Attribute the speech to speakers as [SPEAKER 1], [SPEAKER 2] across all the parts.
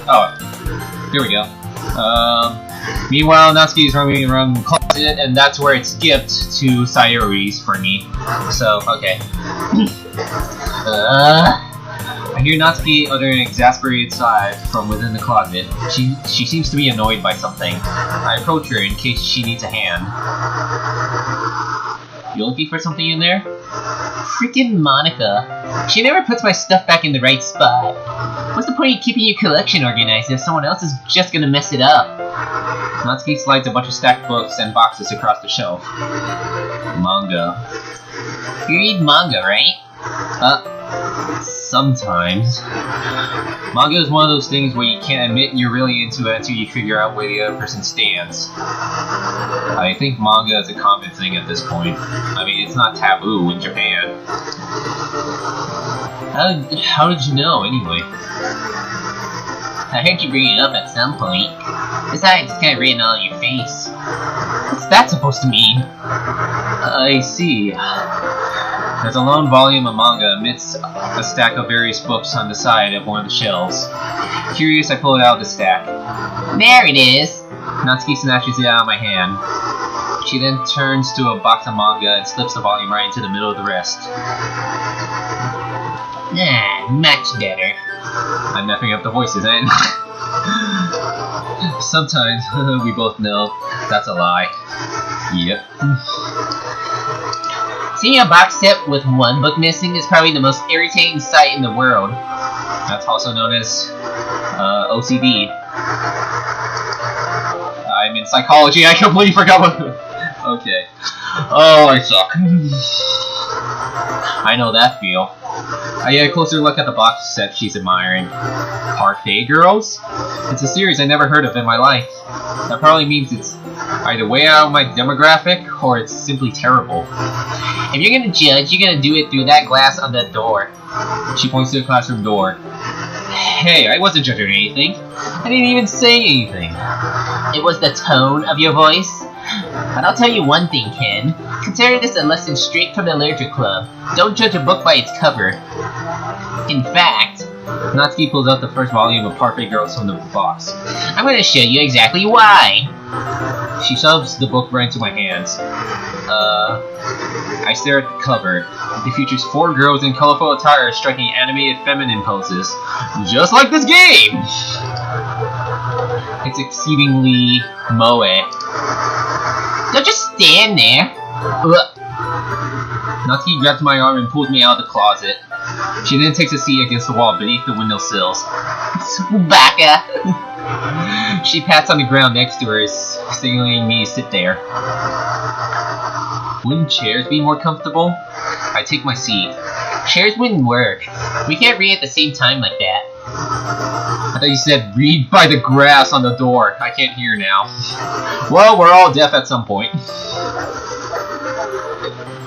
[SPEAKER 1] Oh, here we go. Meanwhile, Natsuki is running around the closet, and that's where it skipped to Sayori's for me. So, okay. I hear Natsuki utter an exasperated sigh from within the closet. She seems to be annoyed by something. I approach her in case she needs a hand. You looking for something in there? Freaking Monica. She never puts my stuff back in the right spot. What's the point of keeping your collection organized if someone else is just gonna mess it up? Natsuki slides a bunch of stacked books and boxes across the shelf. Manga. You read manga, right? Sometimes. Manga is one of those things where you can't admit you're really into it until you figure out where the other person stands. I think manga is a common thing at this point. I mean, it's not taboo in Japan. How did you know, anyway? I heard you bring it up at some point. Besides, it's kind of written all on your face. What's that supposed to mean? I see. There's a lone volume of manga amidst a stack of various books on the side of one of the shelves. Curious, I pull it out of the stack. There it is! Natsuki snatches it out of my hand. She then turns to a box of manga and slips the volume right into the middle of the rest. Much better. I'm messing up the voices, and sometimes we both know that's a lie. Yep. Seeing a box set with one book missing is probably the most irritating sight in the world. That's also known as OCD. I'm in psychology, I completely forgot what... Okay. Oh, I suck. I know that feel. I get a closer look at the box set she's admiring. Parfait Girls? It's a series I never heard of in my life. That probably means it's either way out of my demographic, or it's simply terrible. If you're gonna judge, you're gonna do it through that glass on the door. She points to the classroom door. Hey, I wasn't judging anything. I didn't even say anything. It was the tone of your voice. But I'll tell you one thing, Ken. Consider this a lesson straight from the Literature Club. Don't judge a book by its cover. In fact, Natsuki pulls out the first volume of Parfait Girls from the box. I'm going to show you exactly why. She shoves the book right into my hands. I stare at the cover. It features 4 girls in colorful attire striking animated feminine poses. Just like this game! It's exceedingly moe. Don't just stand there! Natsuki grabs my arm and pulls me out of the closet. She then takes a seat against the wall beneath the windowsills. Baka! She pats on the ground next to her, signaling me to sit there. Wouldn't chairs be more comfortable? I take my seat. Chairs wouldn't work. We can't read at the same time like that. I thought you said read by the grass on the door. I can't hear now. Well, we're all deaf at some point.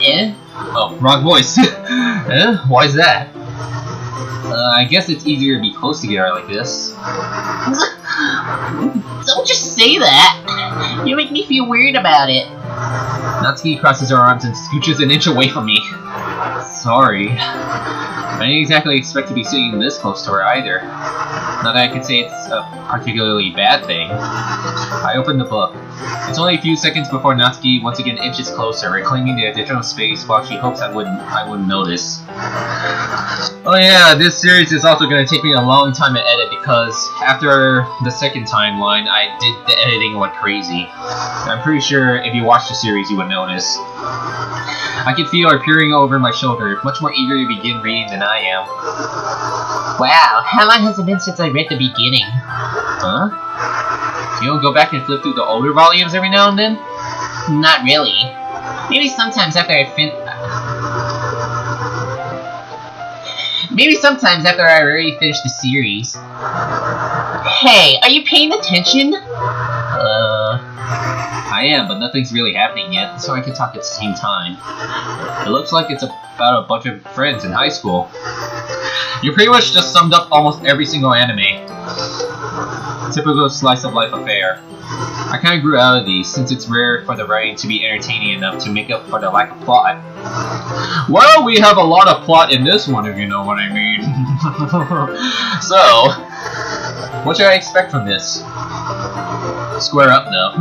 [SPEAKER 1] Eh? Oh, wrong voice. Eh? Why is that? I guess it's easier to be close together like this. Don't just say that. You make me feel weird about it. Natsuki crosses her arms and scooches an inch away from me. Sorry. I didn't exactly expect to be sitting this close to her either. Not that I could say it's a particularly bad thing. I open the book. It's only a few seconds before Natsuki once again inches closer, reclaiming the additional space while she hopes I wouldn't notice. Oh yeah, this series is also going to take me a long time to edit because after the second timeline, I did the editing like crazy. I'm pretty sure if you watched the series, you would notice. I can feel her peering over my shoulder, much more eager to begin reading than I am. Wow, how long has it been since I read the beginning? Huh? You don't go back and flip through the older volumes every now and then? Not really. Maybe sometimes after I already finished the series. Hey, are you paying attention? I am, but nothing's really happening yet, so I can talk at the same time. It looks like it's about a bunch of friends in high school. You pretty much just summed up almost every single anime. Typical slice of life affair. I kinda grew out of these, since it's rare for the writing to be entertaining enough to make up for the lack of plot. Well, we have a lot of plot in this one, if you know what I mean. So, What should I expect from this? Square up, though.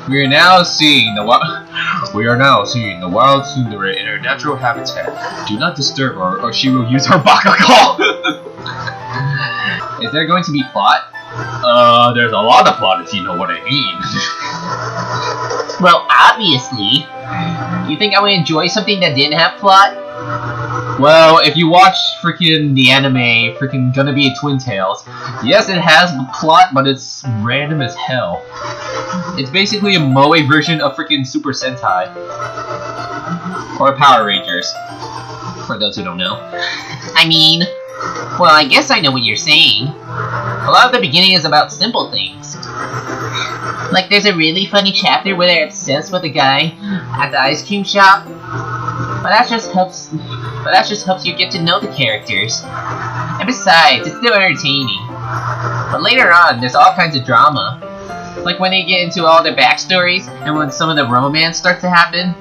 [SPEAKER 1] We are now seeing the wild tsundere in her natural habitat. Do not disturb her, or she will use her baka call. Is there going to be plot? There's a lot of plot if you know what I mean.
[SPEAKER 2] Well, obviously. You think I would enjoy something that didn't have plot?
[SPEAKER 1] Well, if you watch freaking the anime, freaking Gonna Be a Twin Tails, yes, it has plot, but it's random as hell. It's basically a moe version of freaking Super Sentai. Or Power Rangers, for those who don't know.
[SPEAKER 2] I mean, well, I guess I know what you're saying. A lot of the beginning is about simple things. Like, there's a really funny chapter where they're obsessed with a guy at the ice cream shop. But that just helps you get to know the characters. And besides, it's still entertaining. But later on, there's all kinds of drama. Like when they get into all their backstories, and when some of the romance starts to happen.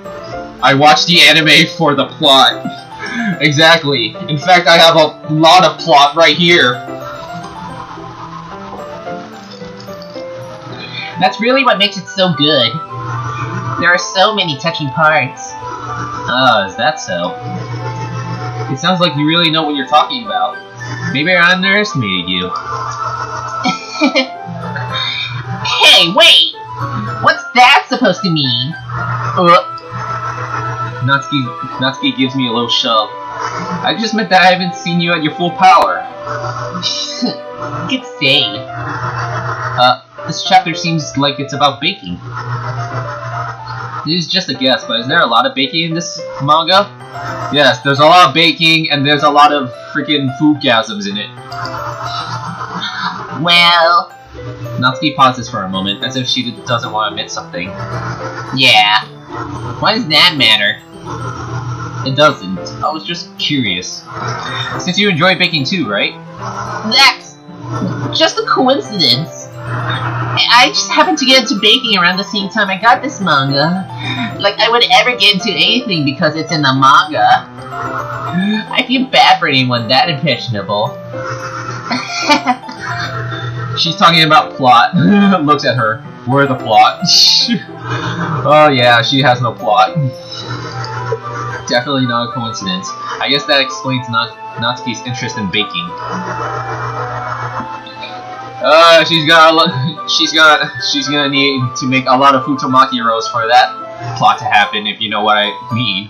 [SPEAKER 1] I watched the anime for the plot. Exactly. In fact, I have a lot of plot right here.
[SPEAKER 2] That's really what makes it so good. There are so many touching parts.
[SPEAKER 1] Is that so? It sounds like you really know what you're talking about. Maybe I underestimated you.
[SPEAKER 2] Hey, wait! What's that supposed to mean?
[SPEAKER 1] Natsuki gives me a little shove. I just meant that I haven't seen you at your full power.
[SPEAKER 2] Good save.
[SPEAKER 1] This chapter seems like it's about baking. This is just a guess, but is there a lot of baking in this manga? Yes, there's a lot of baking, and there's a lot of freaking foodgasms in it.
[SPEAKER 2] Well...
[SPEAKER 1] Natsuki pauses for a moment, as if she doesn't want to admit something.
[SPEAKER 2] Yeah. Why does that matter?
[SPEAKER 1] It doesn't. I was just curious. Since you enjoy baking too, right?
[SPEAKER 2] That's just a coincidence. I just happened to get into baking around the same time I got this manga. Like I would ever get into anything because it's in the manga. I feel bad for anyone that impressionable.
[SPEAKER 1] She's talking about plot. Looks at her. Where the plot? Oh yeah, she has no plot. Definitely not a coincidence. I guess that explains Natsuki's interest in baking. She's gonna need to make a lot of futomaki rolls for that plot to happen, if you know what I mean.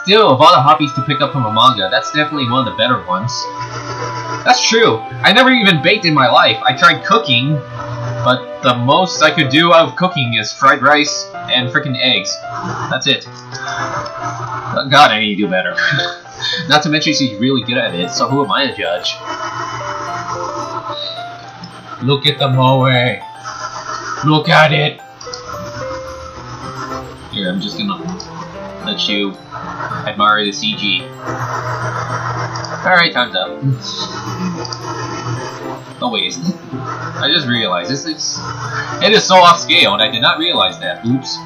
[SPEAKER 1] Still, of all the hobbies to pick up from a manga, that's definitely one of the better ones. That's true. I never even baked in my life. I tried cooking, but the most I could do out of cooking is fried rice and freaking eggs. That's it. God, I need to do better. Not to mention she's really good at it, so who am I to judge? Look at the moe. Look at it. Here, I'm just gonna let you admire the CG. Alright, time's up. Oh wait, I just realized it is so off scale and I did not realize that. Oops.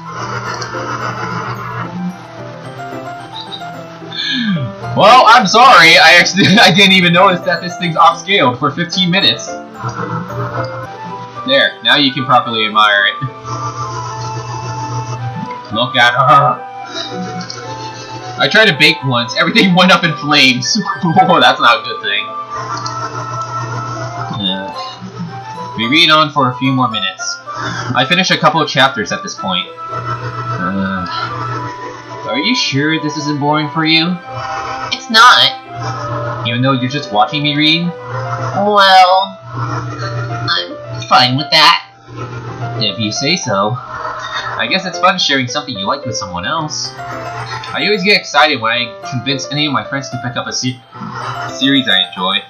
[SPEAKER 1] Well, I'm sorry. I didn't even notice that this thing's off scaled for 15 minutes. There, now you can properly admire it. Look at her. I tried to bake once. Everything went up in flames. Oh, that's not a good thing. We read on for a few more minutes. I finished a couple of chapters at this point. Are you sure this isn't boring for you?
[SPEAKER 2] It's not.
[SPEAKER 1] Even though you're just watching me read?
[SPEAKER 2] Well, I'm fine with that.
[SPEAKER 1] If you say so. I guess it's fun sharing something you like with someone else. I always get excited when I convince any of my friends to pick up a series I enjoy.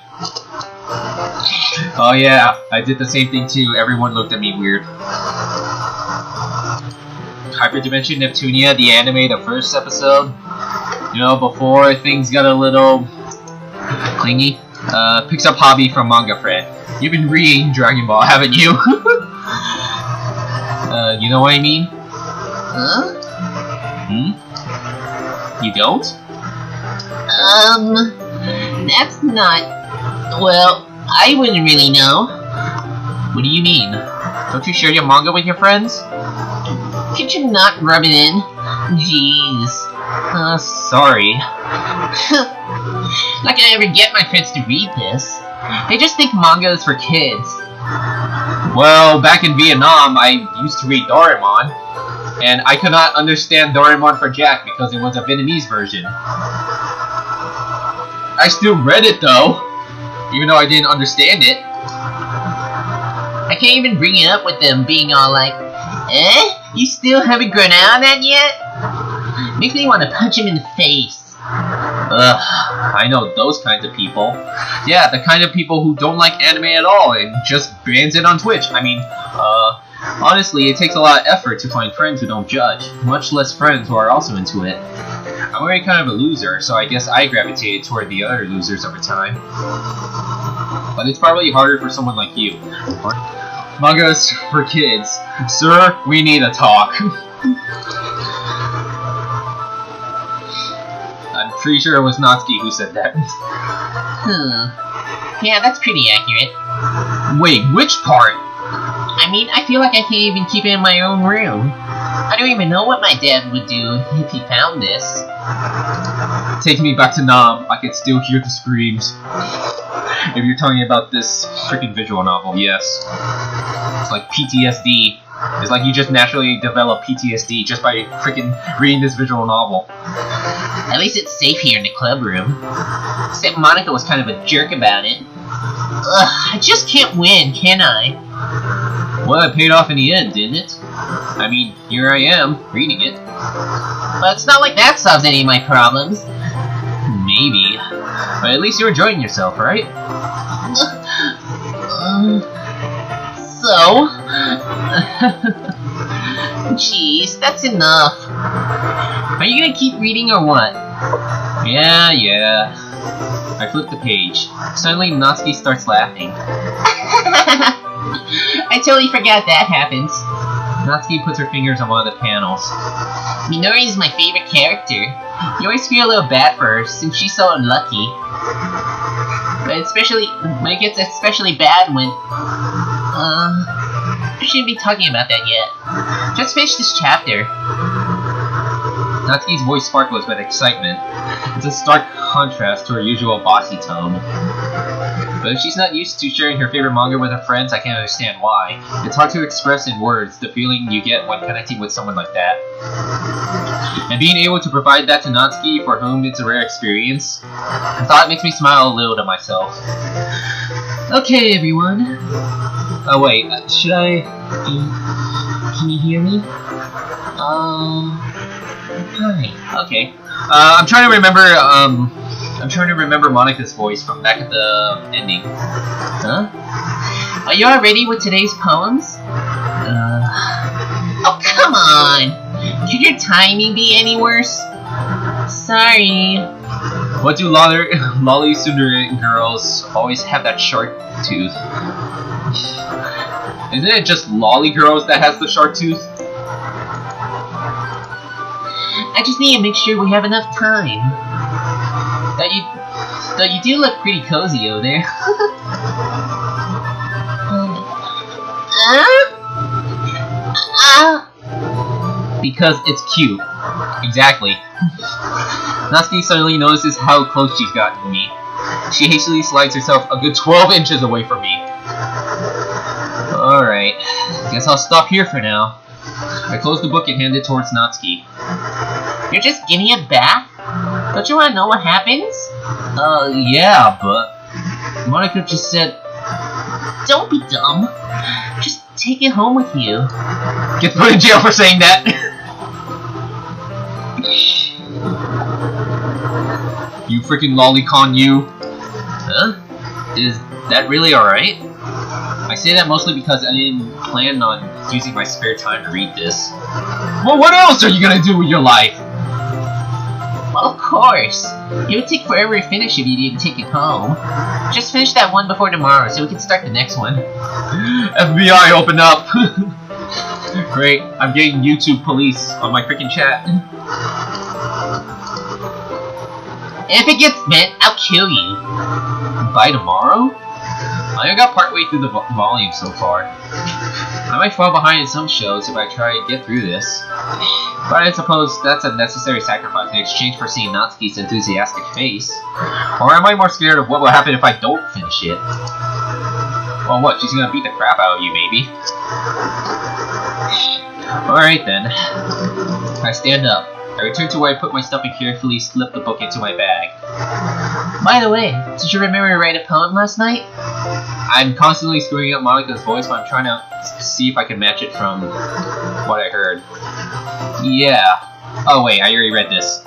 [SPEAKER 1] Oh yeah, I did the same thing too. Everyone looked at me weird. Hyperdimension Neptunia, the anime, the first episode. You know, before things got a little clingy. Picks up hobby from manga friend. You've been reading Dragon Ball, haven't you? You know what I mean?
[SPEAKER 2] Huh?
[SPEAKER 1] You don't?
[SPEAKER 2] That's not... Well, I wouldn't really know.
[SPEAKER 1] What do you mean? Don't you share your manga with your friends?
[SPEAKER 2] Could you not rub it in? Jeez.
[SPEAKER 1] Sorry.
[SPEAKER 2] Not gonna ever get my friends to read this. They just think manga is for kids.
[SPEAKER 1] Well, back in Vietnam, I used to read Doraemon, and I could not understand Doraemon for Jack because it was a Vietnamese version. I still read it though, even though I didn't understand it.
[SPEAKER 2] I can't even bring it up with them being all like, eh? You still haven't grown out of that yet? Makes me want to punch him in the face.
[SPEAKER 1] Ugh, I know those kinds of people. Yeah, the kind of people who don't like anime at all and just bans it on Twitch. I mean, honestly, it takes a lot of effort to find friends who don't judge, much less friends who are also into it. I'm already kind of a loser, so I guess I gravitated toward the other losers over time. But it's probably harder for someone like you. Mangas for kids. Sir, we need a talk. I'm pretty sure it was Natsuki who said that.
[SPEAKER 2] Yeah, that's pretty accurate.
[SPEAKER 1] Wait, which part?
[SPEAKER 2] I mean, I feel like I can't even keep it in my own room. I don't even know what my dad would do if he found this.
[SPEAKER 1] Take me back to Nam. I can still hear the screams. If you're talking about this freaking visual novel, yes. It's like PTSD. It's like you just naturally develop PTSD just by freaking reading this visual novel.
[SPEAKER 2] At least it's safe here in the club room. Except Monica was kind of a jerk about it. Ugh, I just can't win, can I?
[SPEAKER 1] Well, it paid off in the end, didn't it? I mean, here I am, reading it.
[SPEAKER 2] But it's not like that solves any of my problems.
[SPEAKER 1] Maybe. But at least you're enjoying yourself, right?
[SPEAKER 2] So? Jeez, that's enough. Are you gonna keep reading or what?
[SPEAKER 1] Yeah. I flip the page. Suddenly, Natsuki starts laughing.
[SPEAKER 2] I totally forgot that happens.
[SPEAKER 1] Natsuki puts her fingers on one of the panels.
[SPEAKER 2] Minori is my favorite character. You always feel a little bad for her since she's so unlucky. But it gets especially bad when... I shouldn't be talking about that yet. Just finish this chapter.
[SPEAKER 1] Natsuki's voice sparkles with excitement. It's a stark contrast to her usual bossy tone. But if she's not used to sharing her favorite manga with her friends, I can't understand why. It's hard to express in words the feeling you get when connecting with someone like that. And being able to provide that to Natsuki, for whom it's a rare experience, I thought it makes me smile a little to myself. Okay, everyone. Oh wait, should I... Can you hear me? Hi. Okay. I'm trying to remember Monica's voice from back at the ending.
[SPEAKER 2] Huh? Are you all ready with today's poems? Oh, come on! Could your timing be any worse? Sorry.
[SPEAKER 1] What do lolly tsundere girls always have that shark tooth? Isn't it just lolly girls that has the shark tooth?
[SPEAKER 2] I just need to make sure we have enough time. Though you do look pretty cozy over there.
[SPEAKER 1] Because it's cute. Exactly. Natsuki suddenly notices how close she's gotten to me. She hastily slides herself a good 12 inches away from me. Alright, guess I'll stop here for now. I close the book and hand it towards Natsuki.
[SPEAKER 2] You're just giving it back? Don't you want to know what happens?
[SPEAKER 1] Yeah, but... Monica just said...
[SPEAKER 2] Don't be dumb. Just take it home with you.
[SPEAKER 1] Get put in jail for saying that! You freaking lolicon, you. Huh? Is that really alright? I say that mostly because I didn't plan on using my spare time to read this. Well, what else are you gonna do with your life?
[SPEAKER 2] Well, of course. It would take forever to finish if you didn't take it home. Just finish that one before tomorrow so we can start the next one.
[SPEAKER 1] FBI, open up! Great, I'm getting YouTube police on my freaking chat.
[SPEAKER 2] If it gets bent, I'll kill you.
[SPEAKER 1] By tomorrow? I only got partway through the volume so far. I might fall behind in some shows if I try to get through this. But I suppose that's a necessary sacrifice in exchange for seeing Natsuki's enthusiastic face. Or am I more scared of what will happen if I don't finish it? Well, what, she's gonna beat the crap out of you, maybe? Alright then. I stand up. I return to where I put my stuff and carefully slip the book into my bag.
[SPEAKER 2] By the way, did you remember to write a poem last night?
[SPEAKER 1] I'm constantly screwing up Monika's voice, but I'm trying to see if I can match it from what I heard. Yeah. Oh wait, I already read this.